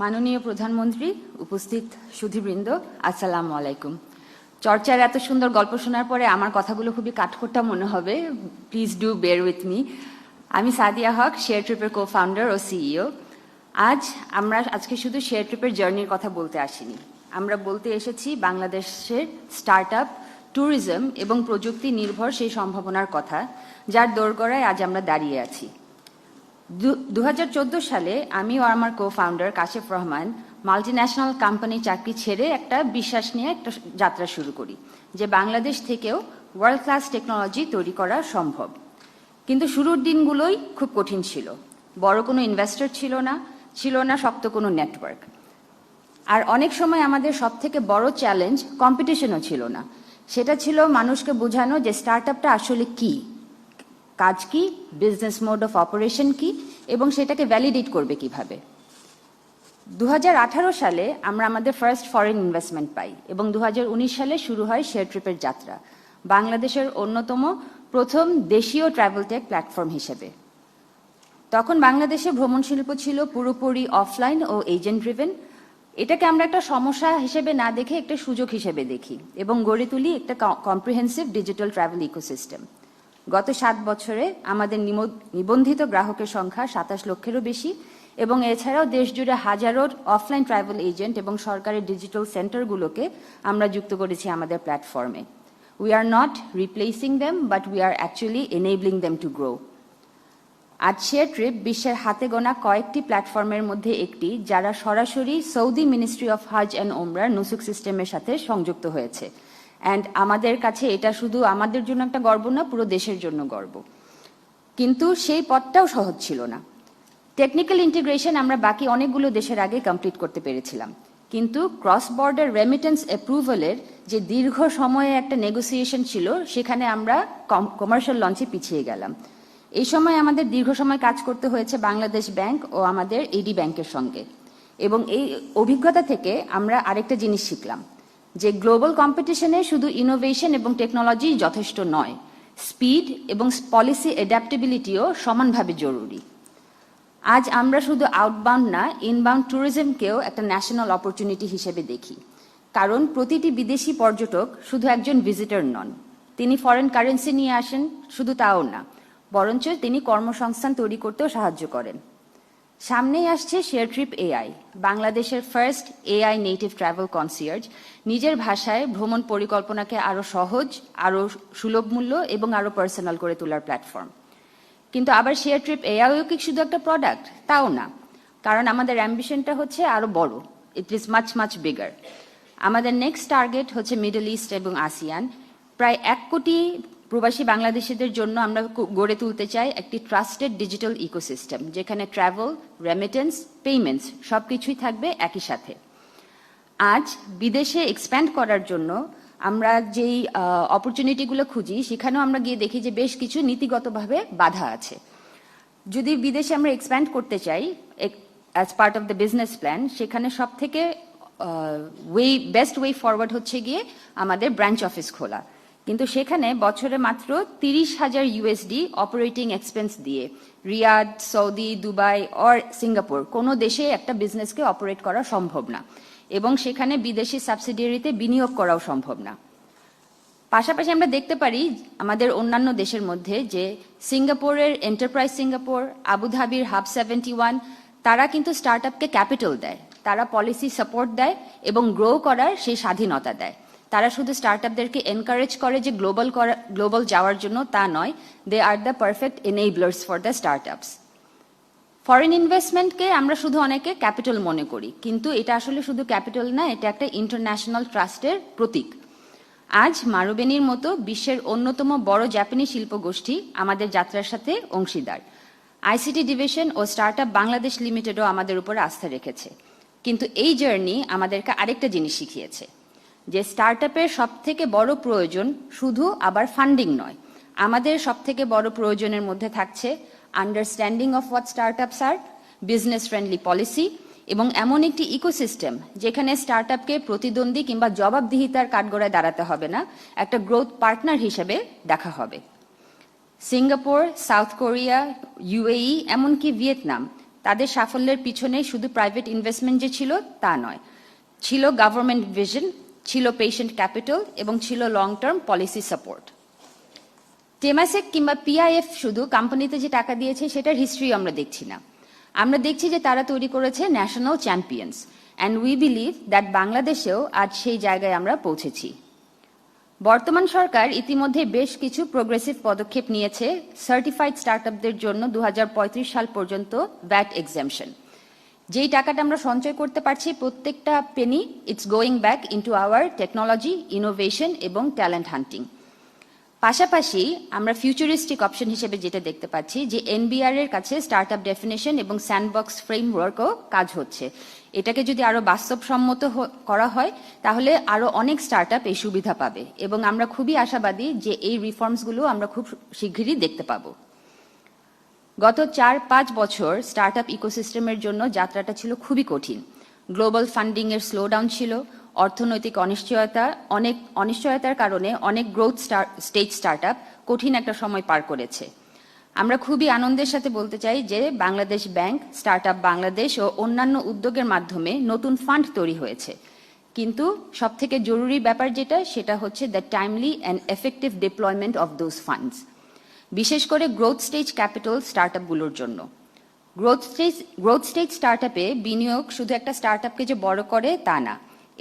মাননীয় প্রধানমন্ত্রী, উপস্থিত সুধীবৃন্দ, আসসালামু আলাইকুম। চর্চার এত সুন্দর গল্প শোনার পরে আমার কথাগুলো খুবই কাঠখোট্টা মনে হবে, please do bear with me. আমি সাদিয়া হক, শেয়ার ট্রিপের কো ফাউন্ডার ও সিইও। আজকে শুধু শেয়ার ট্রিপের জার্নির কথা বলতে আসিনি, আমরা বলতে এসেছি বাংলাদেশের স্টার্ট আপ, ট্যুরিজম এবং প্রযুক্তি নির্ভর সেই সম্ভাবনার কথা, যার দোরগোড়ায় আজ আমরা দাঁড়িয়ে আছি। 2014 সালে আমি ও আমার cofounder Kashef Rahman multinational company চাকরি ছেড়ে একটা বিশ্বাস নিয়ে একটা যাত্রা শুরু করি যে বাংলাদেশ থেকেও ওয়ার্ল্ড ক্লাস টেকনোলজি তৈরি করা সম্ভব। কিন্তু শুরুর দিনগুলোই খুব কঠিন ছিল। বড় কোনো ইনভেস্টর ছিল না শক্ত কোনো নেটওয়ার্ক। আর অনেক সময় আমাদের সবথেকে বড় চ্যালেঞ্জ কম্পিটিশনও ছিল না। সেটা ছিল মানুষকে বোঝানো যে স্টার্ট আপটা আসলে কী, কাজ কি, বিজনেস মোড অফ অপারেশন কি, এবং সেটাকে ভ্যালিডেট করবে কিভাবে। 2018 সালে আমরা আমাদের ফার্স্ট ফরেন ইনভেস্টমেন্ট পাই এবং 2019 সালে শুরু হয় শেয়ার ট্রিপের যাত্রা, বাংলাদেশের অন্যতম প্রথম দেশীয় ট্রাভেল টেক প্ল্যাটফর্ম হিসেবে। তখন বাংলাদেশে ভ্রমণ শিল্প ছিল পুরোপুরি অফলাইন ও এজেন্ট ড্রিভেন। এটাকে আমরা একটা সমস্যা হিসেবে না দেখে একটা সুযোগ হিসেবে দেখি এবং গড়ে তুলি একটা কম্প্রিহেন্সিভ ডিজিটাল ট্রাভেল ইকোসিস্টেম। গত 7 বছরে আমাদের নিবন্ধিত গ্রাহকের সংখ্যা 27 লক্ষেরও বেশি এবং এছাড়াও দেশজুড়ে হাজারো অফলাইন ট্রাভেল এজেন্ট এবং সরকারের ডিজিটাল সেন্টারগুলোকে আমরা যুক্ত করেছি আমাদের প্ল্যাটফর্মে। We are not replacing them, but we are actually enabling them to grow. আজ শেয়ার ট্রিপ বিশ্বের হাতে গোনা কয়েকটি প্ল্যাটফর্মের মধ্যে একটি, যারা সরাসরি Saudi ministry of Hajj and ওমরার নুসুক সিস্টেমের সাথে সংযুক্ত হয়েছে। অ্যান্ড আমাদের কাছে এটা শুধু আমাদের জন্য একটা গর্ব না, পুরো দেশের জন্য গর্ব। কিন্তু সেই পথটাও সহজ ছিল না। টেকনিক্যাল ইন্টিগ্রেশন আমরা বাকি অনেকগুলো দেশের আগে কমপ্লিট করতে পেরেছিলাম, কিন্তু ক্রস বর্ডার রেমিটেন্স অ্যাপ্রুভালের যে দীর্ঘ সময়ে একটা নেগোসিয়েশন ছিল, সেখানে আমরা কমার্শিয়াল লঞ্চে পিছিয়ে গেলাম। এই সময় আমাদের দীর্ঘ সময় কাজ করতে হয়েছে বাংলাদেশ ব্যাংক ও আমাদের এডি ব্যাংকের সঙ্গে। এবং এই অভিজ্ঞতা থেকে আমরা আরেকটা জিনিস শিখলাম, যে গ্লোবাল কম্পিটিশনে শুধু ইনোভেশন এবং টেকনোলজি যথেষ্ট নয়, স্পিড এবং পলিসি অ্যাডাপ্টেবিলিটিও সমানভাবে জরুরি। আজ আমরা শুধু আউটবাউন্ড না, ইনবাউন্ড ট্যুরিজমকেও একটা ন্যাশনাল অপরচুনিটি হিসেবে দেখি। কারণ প্রতিটি বিদেশি পর্যটক শুধু একজন ভিজিটর নন, তিনি ফরেন কারেন্সি নিয়ে আসেন, শুধু তাও না, বরঞ্চ তিনি কর্মসংস্থান তৈরি করতেও সাহায্য করেন। সামনেই আসছে শেয়ার ট্রিপ এআই, বাংলাদেশের ফার্স্ট এআই নেটিভ ট্রাভেল কনসিয়ার্জ, নিজের ভাষায় ভ্রমণ পরিকল্পনাকে আরও সহজ, আরও সুলভ মূল্য এবং আরও পার্সোনাল করে তোলার প্ল্যাটফর্ম। কিন্তু আবার শেয়ার ট্রিপ এআইও কি শুধু একটা প্রোডাক্ট? তাও না, কারণ আমাদের অ্যাম্বিশনটা হচ্ছে আরও বড়, it is much much bigger. আমাদের নেক্সট টার্গেট হচ্ছে মিডল ইস্ট এবং আসিয়ান। প্রায় 1 কোটি প্রবাসী বাংলাদেশিদের জন্য আমরা গড়ে তুলতে চাই একটি ট্রাস্টেড ডিজিটাল ইকোসিস্টেম, যেখানে ট্রাভেল, রেমিটেন্স, পেমেন্টস সবকিছুই থাকবে একই সাথে। আজ বিদেশে এক্সপ্যান্ড করার জন্য আমরা যেই অপরচুনিটিগুলো খুঁজি, সেখানেও আমরা গিয়ে দেখি যে বেশ কিছু নীতিগতভাবে বাধা আছে। যদি বিদেশে আমরা এক্সপ্যান্ড করতে চাই as part of the business plan, সেখানে সব থেকে বেস্ট ওয়ে ফরওয়ার্ড হচ্ছে গিয়ে আমাদের ব্রাঞ্চ অফিস খোলা। কিন্তু সেখানে বছরে মাত্র 30,000 ইউএসডি অপারেটিং এক্সপেন্স দিয়ে Riyadh, Saudi, Dubai or Singapore কোনো দেশে একটা বিজনেসকে অপারেট করা সম্ভব না, এবং সেখানে বিদেশি সাবসিডিয়ারিতে বিনিয়োগ করাও সম্ভব না। পাশাপাশি আমরা দেখতে পারি আমাদের অন্যান্য দেশের মধ্যে যে সিঙ্গাপুরের এন্টারপ্রাইজ সিঙ্গাপুর, আবুধাবির হাব 71, তারা কিন্তু স্টার্ট আপকে ক্যাপিটাল দেয়, তারা পলিসি সাপোর্ট দেয় এবং গ্রো করার সেই স্বাধীনতা দেয়। তারা শুধু স্টার্ট আপদেরকে এনকারেজ করে যে গ্লোবাল যাওয়ার জন্য, তা নয়, they are the perfect enablers for the startups. Foreign ইনভেস্টমেন্টকে আমরা শুধু অনেকে ক্যাপিটাল মনে করি, কিন্তু এটা আসলে শুধু ক্যাপিটাল না, এটা একটা ইন্টারন্যাশনাল ট্রাস্টের প্রতীক। আজ মারুবেনির মতো বিশ্বের অন্যতম বড় জাপানি শিল্পগোষ্ঠী আমাদের যাত্রার সাথে অংশীদার। আইসিটি ডিভিশন ও স্টার্ট আপ বাংলাদেশ লিমিটেডও আমাদের উপর আস্থা রেখেছে। কিন্তু এই জার্নি আমাদেরকে আরেকটা জিনিস শিখিয়েছে, যে স্টার্ট আপের সব থেকে বড় প্রয়োজন শুধু আবার ফান্ডিং নয়, আমাদের সব থেকে বড় প্রয়োজনের মধ্যে থাকছে আন্ডারস্ট্যান্ডিং অফ হোয়াট স্টার্ট আপস আর, বিজনেস ফ্রেন্ডলি পলিসি এবং এমন একটি ইকোসিস্টেম যেখানে স্টার্ট আপকে প্রতিদ্বন্দ্বী কিংবা জবাবদিহিতার কাঠগড়ায় দাঁড়াতে হবে না, একটা গ্রোথ পার্টনার হিসেবে দেখা হবে। সিঙ্গাপুর, সাউথ কোরিয়া, ইউএই, এমনকি ভিয়েতনাম তাদের সাফল্যের পিছনে শুধু প্রাইভেট ইনভেস্টমেন্ট যে ছিল তা নয়, ছিল গভর্নমেন্ট ভিশন, ছিল পেশেন্ট ক্যাপিটাল এবং ছিল লং টার্ম পলিসি সাপোর্ট। টেমাসেক কিংবা পিআইএফ শুধু কোম্পানিতে যে টাকা দিয়েছে সেটার হিস্ট্রি আমরা দেখছি না, আমরা দেখছি যে তারা তৈরি করেছে national champions, and we believe that বাংলাদেশেও আজ সেই জায়গায় আমরা পৌঁছেছি। বর্তমান সরকার ইতিমধ্যে বেশ কিছু প্রোগ্রেসিভ পদক্ষেপ নিয়েছে সার্টিফাইড স্টার্টআপদের জন্য 2035 সাল পর্যন্ত ভ্যাট এক্সামশন। যেই টাকাটা আমরা সঞ্চয় করতে পারছি প্রত্যেকটা Penney it's going back into hour technology, innovation এবং ট্যালেন্ট হান্টিং। পাশাপাশি আমরা ফিউচারিস্টিক অপশন হিসেবে যেটা দেখতে পাচ্ছি যে এনবিআর এর কাছে স্টার্টআপ ডেফিনেশন এবং স্যান্ডবক্স ফ্রেমওয়ার্কও কাজ হচ্ছে। এটাকে যদি আরো বাস্তবসম্মত করা হয় তাহলে আরো অনেক স্টার্টআপ এই সুবিধা পাবে এবং আমরা খুবই আশাবাদী যে এই রিফর্মসগুলো আমরা খুব শীঘ্রই দেখতে পাবো। গত 4-5 বছর স্টার্টআপ ইকোসিস্টেমের জন্য যাত্রাটা ছিল খুবই কঠিন। গ্লোবাল ফান্ডিং এর স্লোডাউন ছিল, অর্থনৈতিক অনিশ্চয়তার কারণে অনেক গ্রোথ স্টেজ স্টার্টআপ কঠিন একটা সময় পার করেছে। আমরা খুবই আনন্দের সাথে বলতে চাই যে বাংলাদেশ ব্যাংক, স্টার্টআপ বাংলাদেশ ও অন্যান্য উদ্যোগের মাধ্যমে নতুন ফান্ড তৈরি হয়েছে, কিন্তু সবথেকে জরুরি ব্যাপার যেটা সেটা হচ্ছে the timely and effective deployment of those funds, বিশেষ করে গ্রোথ স্টেজ ক্যাপিটাল স্টার্টআপগুলোর জন্য। গ্রোথ স্টেজ স্টার্টআপে বিনিয়োগ শুধু একটা স্টার্টআপকে যে বড় করে তা না,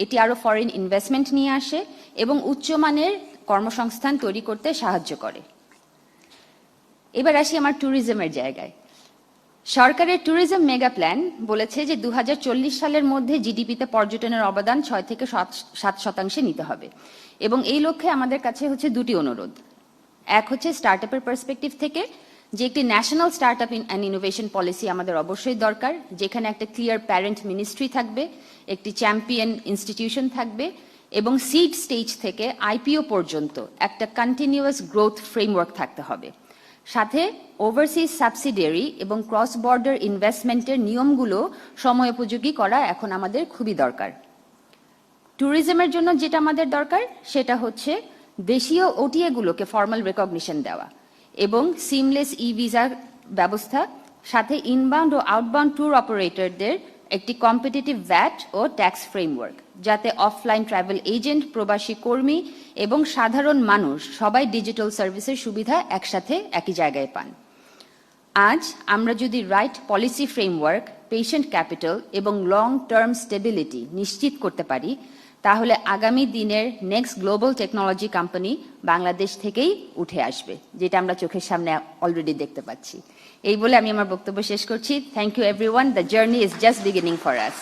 এটি আরো ফরেন ইনভেস্টমেন্ট নিয়ে আসে এবং উচ্চমানের কর্মসংস্থান তৈরি করতে সাহায্য করে। এবার আসি আমার ট্যুরিজমের জায়গায়। সরকারের ট্যুরিজম মেগা প্ল্যান বলেছে যে 2040 সালের মধ্যে জিডিপিতে পর্যটনের অবদান 6 থেকে 7% নিতে হবে এবং এই লক্ষ্যে আমাদের কাছে হচ্ছে দুটি অনুরোধ। এক হচ্ছে স্টার্টআপের পার্সপেক্টিভ থেকে যে একটি national startup and innovation policy আমাদের অবশ্যই দরকার, যেখানে একটা ক্লিয়ার প্যারেন্ট মিনিস্ট্রি থাকবে, একটি চ্যাম্পিয়ন ইনস্টিটিউশন থাকবে এবং সিড স্টেজ থেকে আইপিও পর্যন্ত একটা কন্টিনিউয়াস গ্রোথ ফ্রেমওয়ার্ক থাকতে হবে। সাথে ওভারসিজ সাবসিডিয়ারি এবং ক্রস বর্ডার ইনভেস্টমেন্টের নিয়মগুলো সময়োপযোগী করা এখন আমাদের খুবই দরকার। ট্যুরিজমের জন্য যেটা আমাদের দরকার সেটা হচ্ছে দেশীয় ওটিএ গুলোকে ফর্মাল রেকগনিশন দেওয়া এবং সিমলেস ই ভিসার ব্যবস্থা, সাথে ইনবাউন্ড ও আউটবাউন্ড ট্যুর অপারেটরদের একটি কম্পিটিটিভ ভ্যাট ও ট্যাক্স ফ্রেমওয়ার্ক, যাতে অফলাইন ট্রাভেল এজেন্ট, প্রবাসী কর্মী এবং সাধারণ মানুষ সবাই ডিজিটাল সার্ভিসের সুবিধা একসাথে একই জায়গায় পান। আজ আমরা যদি right policy framework, patient capital এবং লং টার্ম স্টেবিলিটি নিশ্চিত করতে পারি তাহলে আগামী দিনের next global technology company Bangladesh থেকেই উঠে আসবে, যেটা আমরা চোখের সামনে অলরেডি দেখতে পাচ্ছি। এই বলে আমি আমার বক্তব্য শেষ করছি। Thank you everyone, the journey is just beginning for us.